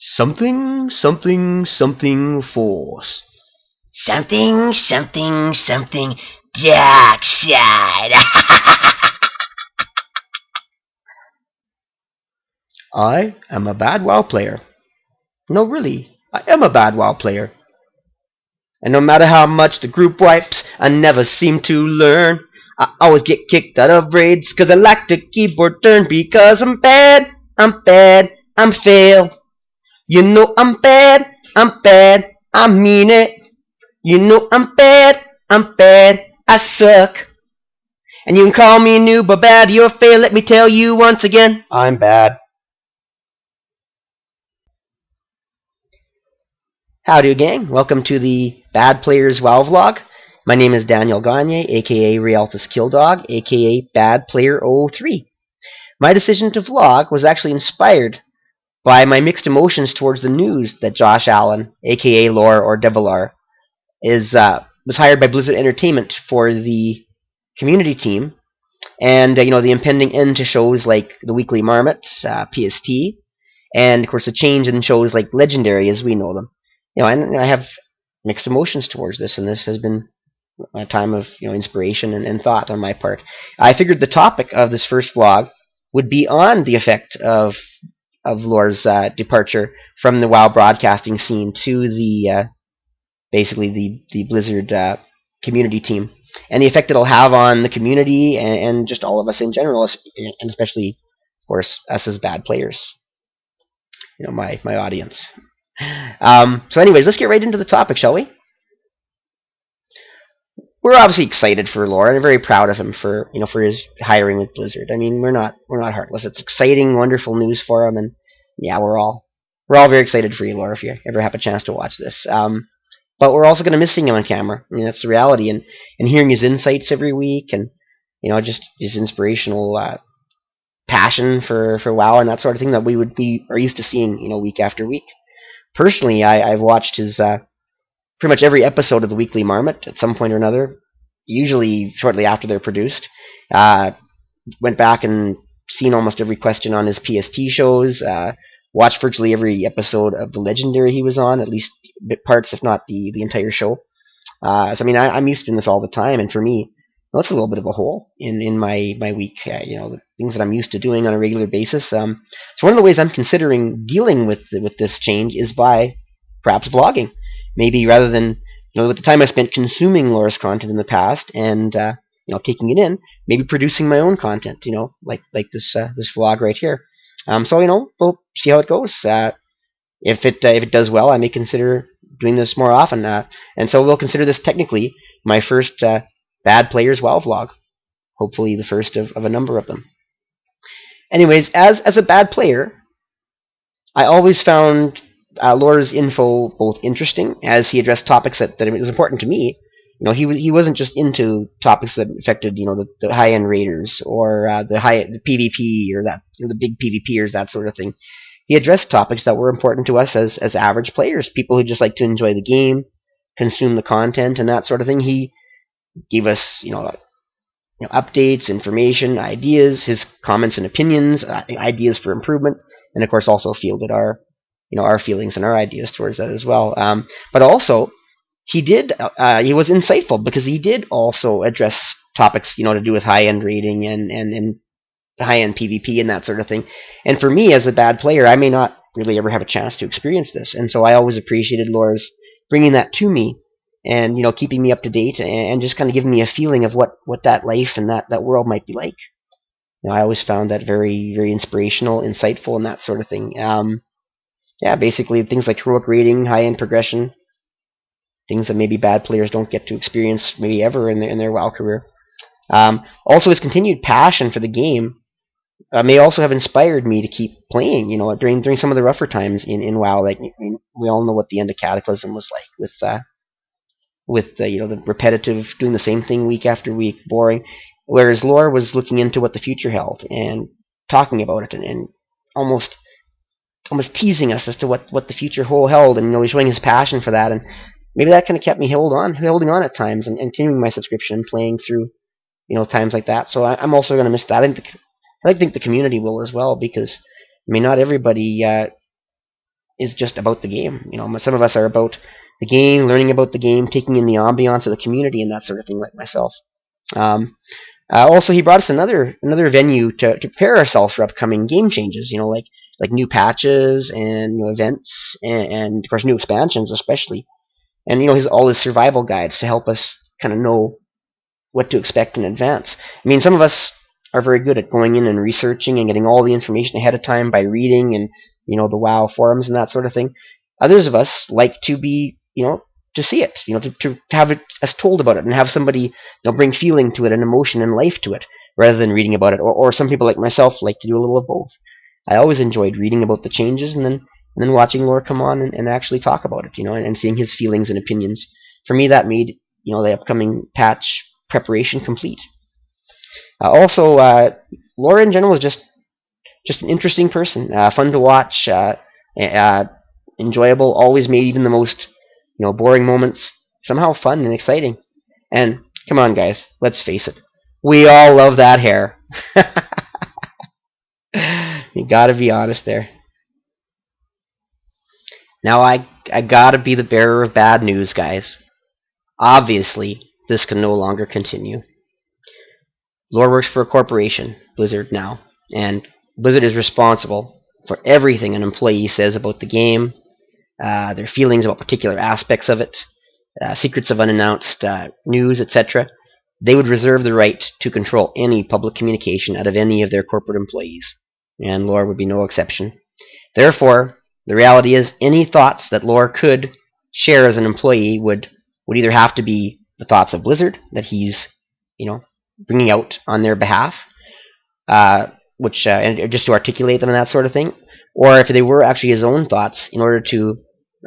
Something, something, something force. Something, something, something dark side. I am a bad WoW player. No, really, I am a bad WoW player. And no matter how much the group wipes, I never seem to learn. I always get kicked out of raids cause I like the keyboard turn. Because I'm bad, I'm fail. You know I'm bad, I mean it. You know I'm bad, I suck. And you can call me new, but bad, you're fail. Let me tell you once again, I'm bad. Howdy, gang. Welcome to the Bad Players WoW vlog. My name is Daniel Gagne, aka Rialtus Killdog, aka Bad Player 03. My decision to vlog was actually inspired by my mixed emotions towards the news that Josh Allen, aka Lore or Devilar, was hired by Blizzard Entertainment for the community team, and the impending end to shows like the Weekly Marmot, PST, and of course the change in shows like Legendary as we know them. And I have mixed emotions towards this, and this has been a time of inspiration and thought on my part. I figured the topic of this first vlog would be on the effect of Lore's departure from the WoW broadcasting scene to the basically the Blizzard community team, and the effect it'll have on the community and just all of us in general, and especially, of course, us as bad players. My audience. So, anyways, let's get right into the topic, shall we? We're obviously excited for Lore and very proud of him for his hiring with Blizzard. I mean, we're not heartless. It's exciting, wonderful news for him, and yeah, we're all very excited for you, Lore, if you ever have a chance to watch this. But we're also going to miss seeing him on camera. I mean, that's the reality, and hearing his insights every week, and just his inspirational passion for WoW and that sort of thing that we are used to seeing week after week. Personally, I've watched his pretty much every episode of the Weekly Marmot at some point or another, usually shortly after they're produced. Went back and seen almost every question on his PST shows. Watched virtually every episode of the Legendary he was on, at least bit parts, if not the entire show. So I mean, I'm used to doing this all the time, and for me, well, it's a little bit of a hole in my week. The things that I'm used to doing on a regular basis. So one of the ways I'm considering dealing with this change is by perhaps blogging. Maybe rather than with the time I spent consuming Lore's content in the past and taking it in, maybe producing my own content. Like this vlog right here. So we'll see how it goes. If it does well, I may consider doing this more often. And so we'll consider this technically my first Bad Players WoW vlog. Hopefully the first of a number of them. Anyways, as a bad player, I always found Lore's info both interesting as he addressed topics that it was important to me. He wasn't just into topics that affected the high end raiders or the PvP or that the big PvPers, that sort of thing. He addressed topics that were important to us as average players, people who just like to enjoy the game, consume the content, and that sort of thing. He gave us updates, information, ideas, his comments and opinions, ideas for improvement, and of course also fielded our feelings and our ideas towards that as well. But also he was insightful because he did also address topics to do with high end raiding and high end PvP and that sort of thing. And for me as a bad player, I may not really ever have a chance to experience this, and so I always appreciated Lore's bringing that to me and keeping me up to date and just kind of giving me a feeling of what that life and that world might be like. I always found that very, very inspirational, insightful, and that sort of thing. Basically things like heroic rating, high end progression, things that maybe bad players don't get to experience maybe ever in their WoW career. Also, his continued passion for the game may also have inspired me to keep playing. During some of the rougher times in WoW, like we all know what the end of Cataclysm was like with the repetitive, doing the same thing week after week, boring. Whereas Lore was looking into what the future held and talking about it and almost teasing us as to what the future held, and showing his passion for that, and maybe that kind of kept me holding on at times and continuing my subscription and playing through times like that. So I'm also going to miss that. I think the community will as well, because I mean not everybody is just about the game. Some of us are about the game, learning about the game, taking in the ambiance of the community and that sort of thing, like myself. Um, Also, he brought us another venue to prepare ourselves for upcoming game changes. Like new patches and events and of course new expansions, especially. And his all his survival guides to help us kind of know what to expect in advance. I mean, some of us are very good at going in and researching and getting all the information ahead of time by reading and the WoW forums and that sort of thing. Others of us like to be to see it, to have it us told about it and have somebody bring feeling to it and emotion and life to it rather than reading about it. Or some people like myself like to do a little of both. I always enjoyed reading about the changes and then watching Lore come on and actually talk about it, and seeing his feelings and opinions. For me, that made the upcoming patch preparation complete. Also, Laura in general is just an interesting person, fun to watch, uh, enjoyable. Always made even the most boring moments somehow fun and exciting. And come on, guys, let's face it, we all love that hair. You gotta be honest there. Now I gotta be the bearer of bad news, guys. Obviously, this can no longer continue. Lore works for a corporation, Blizzard now, and Blizzard is responsible for everything an employee says about the game, their feelings about particular aspects of it, secrets of unannounced news, etc. They would reserve the right to control any public communication out of any of their corporate employees, and Lore would be no exception. Therefore, the reality is any thoughts that Lore could share as an employee would either have to be the thoughts of Blizzard that he's, you know, bringing out on their behalf, which and just to articulate them and that sort of thing, or if they were actually his own thoughts, in order to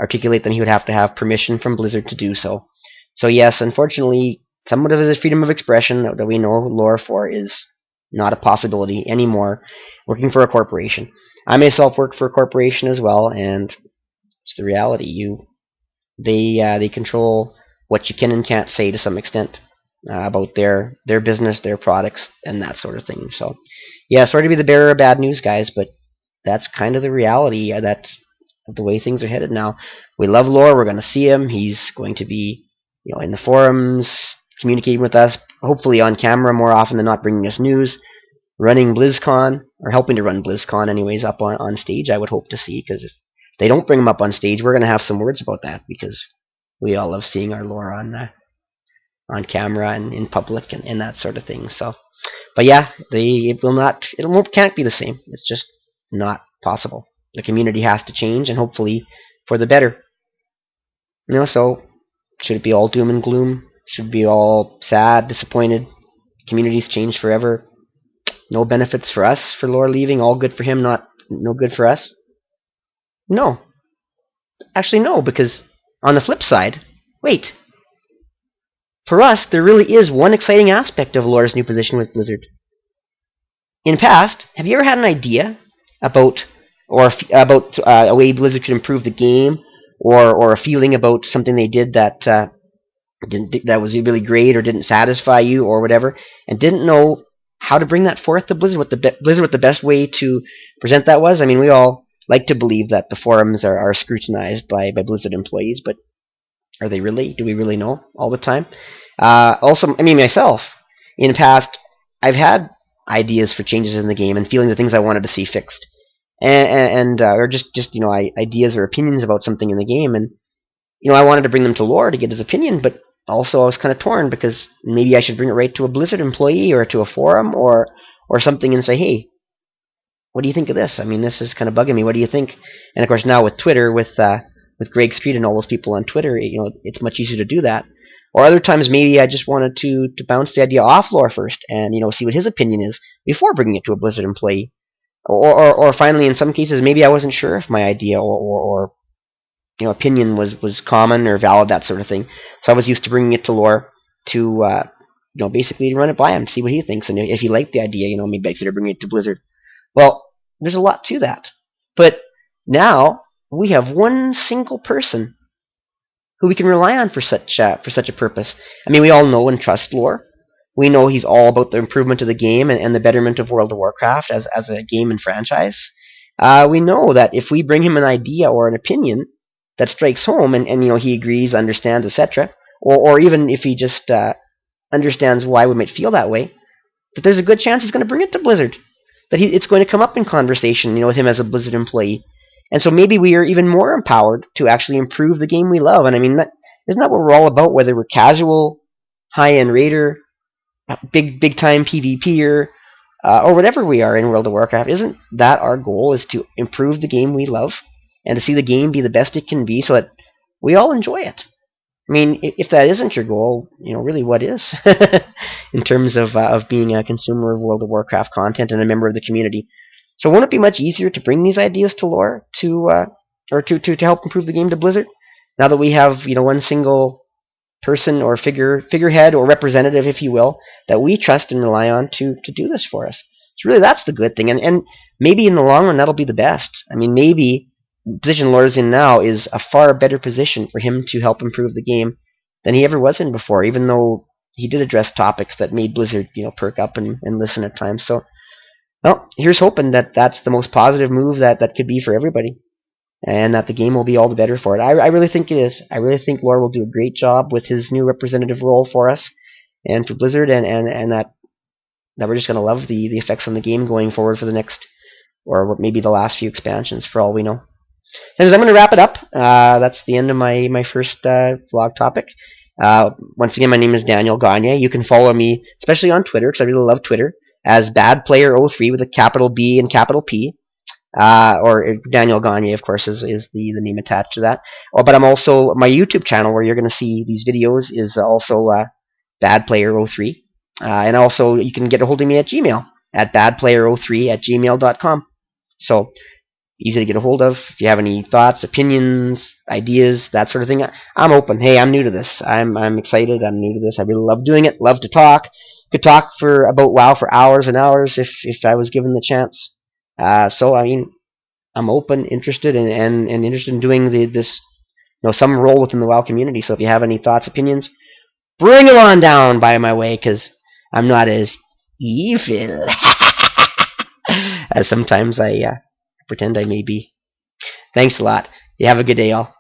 articulate them, he would have to have permission from Blizzard to do so. So yes, unfortunately, somewhat of his freedom of expression that we know Lore for is not a possibility anymore. Working for a corporation, I myself work for a corporation as well, and it's the reality. They control what you can and can't say to some extent about their business, their products, and that sort of thing. So, yeah, sorry to be the bearer of bad news, guys, but that's kind of the reality. That's the way things are headed now. We love Lore. We're going to see him. He's going to be, in the forums, communicating with us, hopefully on camera more often than not, bringing us news, running BlizzCon, or helping to run BlizzCon anyways, up on stage, I would hope to see, because if they don't bring him up on stage, we're going to have some words about that, because we all love seeing our Lore on camera and in public and that sort of thing. So, but yeah, can't be the same. It's just not possible. The community has to change, and hopefully for the better. So should it be all doom and gloom? Should it be all sad, disappointed? Communities change forever. No benefits for us for Lore leaving. All good for him, no good for us. No, actually no, because on the flip side, wait. For us, there really is one exciting aspect of Lore's new position with Blizzard. In the past, have you ever had an idea about a way Blizzard could improve the game, or a feeling about something they did that that was really great or didn't satisfy you or whatever, and didn't know how to bring that forth to Blizzard? What the best way to present that was? I mean, we all like to believe that the forums are scrutinized by Blizzard employees, but are they really? Do we really know all the time? Also, I mean, myself, in the past, I've had ideas for changes in the game and feeling the things I wanted to see fixed, and or just ideas or opinions about something in the game, and I wanted to bring them to Lore to get his opinion, but also I was kind of torn because maybe I should bring it right to a Blizzard employee or to a forum or something and say, hey, what do you think of this? I mean, this is kind of bugging me. What do you think? And of course, now with Twitter, with Greg Street and all those people on Twitter, it's much easier to do that. Or other times, maybe I just wanted to bounce the idea off Lore first and see what his opinion is before bringing it to a Blizzard employee. Or finally, in some cases, maybe I wasn't sure if my idea or opinion was common or valid, that sort of thing. So I was used to bringing it to Lore to basically run it by him, see what he thinks, and if he liked the idea, maybe I could bring it to Blizzard. Well, there's a lot to that, but now we have one single person who we can rely on for such a purpose. I mean, we all know and trust Lore. We know he's all about the improvement of the game and the betterment of World of Warcraft as a game and franchise. we know that if we bring him an idea or an opinion that strikes home, and he agrees, understands, etc., or even if he just understands why we might feel that way, that there's a good chance he's going to bring it to Blizzard. That it's going to come up in conversation, with him as a Blizzard employee. And so maybe we are even more empowered to actually improve the game we love. And I mean, isn't that what we're all about? Whether we're casual, high-end raider, big time PvPer, or whatever we are in World of Warcraft, isn't that our goal? Is to improve the game we love and to see the game be the best it can be, so that we all enjoy it. I mean, if that isn't your goal, really, what is? In terms of being a consumer of World of Warcraft content and a member of the community. So won't it be much easier to bring these ideas to lore or to help improve the game to Blizzard, now that we have one single person or figurehead or representative, if you will, that we trust and rely on to do this for us? So really, that's the good thing, and maybe in the long run that'll be the best. I mean, maybe position Lore's in now is a far better position for him to help improve the game than he ever was in before, even though he did address topics that made Blizzard, perk up and listen at times. So, well, here's hoping that that's the most positive move that could be for everybody, and that the game will be all the better for it. I really think it is. I really think Lore will do a great job with his new representative role for us and for Blizzard, and that we're just going to love the effects on the game going forward for the next, or maybe the last few expansions, for all we know. Anyways, I'm going to wrap it up. That's the end of my first vlog topic. Once again, my name is Daniel Gagne. You can follow me, especially on Twitter, because I really love Twitter, as BadPlayer03 with a capital B and capital P. Or Daniel Gagne, of course, is the name attached to that. But I'm also, my YouTube channel, where you're going to see these videos, is also BadPlayer03. And also, you can get a hold of me at Gmail, at badplayer03@gmail.com. So, easy to get a hold of. If you have any thoughts, opinions, ideas, that sort of thing, I'm open. Hey, I'm new to this. I'm excited. I'm new to this. I really love doing it. Love to talk. Could talk about WoW for hours and hours if I was given the chance. So I mean, I'm open, interested, and interested in doing this, some role within the WoW community. So if you have any thoughts, opinions, bring them on down by my way, because I'm not as evil as sometimes I pretend I may be. Thanks a lot. You have a good day, all.